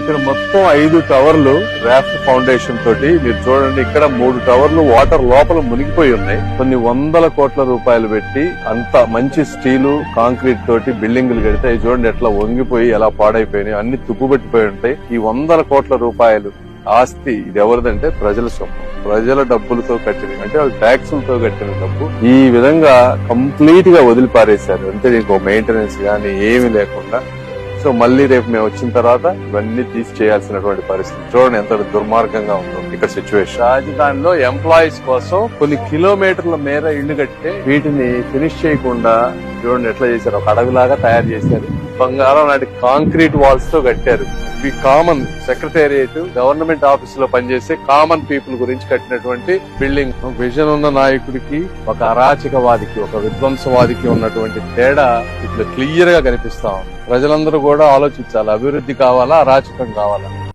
ఇక్కడ మొత్తం 5 టవర్లు రాఫ్ట్ ఫౌండేషన్ తోటి మీరు చూడండి. ఇక్కడ 3 టవర్లు వాటర్ లోపల మునిగిపోయి ఉన్నాయి. కొన్ని వందల కోట్ల రూపాయలు పెట్టి అంత మంచి స్టీలు కాంక్రీట్ తోటి బిల్డింగులు కడితే చూడండి ఎట్లా వంగిపోయి ఎలా పాడైపోయినాయి, అన్ని తుప్పుబట్టిపోయి ఉంటాయి. ఈ వందల కోట్ల రూపాయలు ఆస్తి ఇది ఎవరిదంటే ప్రజల సొమ్ము, ప్రజల డబ్బులతో కట్టినవి, అంటే వాళ్ళు ట్యాక్సులతో కట్టిన డబ్బు ఈ విధంగా కంప్లీట్ గా వదిలిపారేశారు. అంటే నీకు మెయింటెనెన్స్ గానీ ఏమీ లేకుండా. సో మళ్ళీ రేపు మేము వచ్చిన తర్వాత ఇవన్నీ తీసి చేయాల్సినటువంటి పరిస్థితి. చూడండి ఎంత దుర్మార్గంగా ఉందో ఇక్కడ సిచ్యువేషన్. రాజధానిలో ఎంప్లాయీస్ కోసం కొన్ని కిలోమీటర్ల మేర ఇళ్లు కట్టితే వీటిని ఫినిష్ చేయకుండా చూడండి ఎట్లా చేశారు, ఒక అడవిలాగా తయారు చేశారు. బంగారం నాటి కాంక్రీట్ వాల్స్ తో కట్టారు. ఇవి కామన్ సెక్రటేరియట్ గవర్నమెంట్ ఆఫీస్ లో పనిచేసే కామన్ పీపుల్ గురించి కట్టినటువంటి బిల్డింగ్. విజన్ ఉన్న నాయకుడికి, ఒక అరాచకవాదికి, ఒక విధ్వంసవాదికి ఉన్నటువంటి తేడా ఇట్లా క్లియర్ గా కనిపిస్తా ఉంది. ప్రజలందరూ కూడా ఆలోచించాలి, అభివృద్ధి కావాలా అరాచకం కావాలా.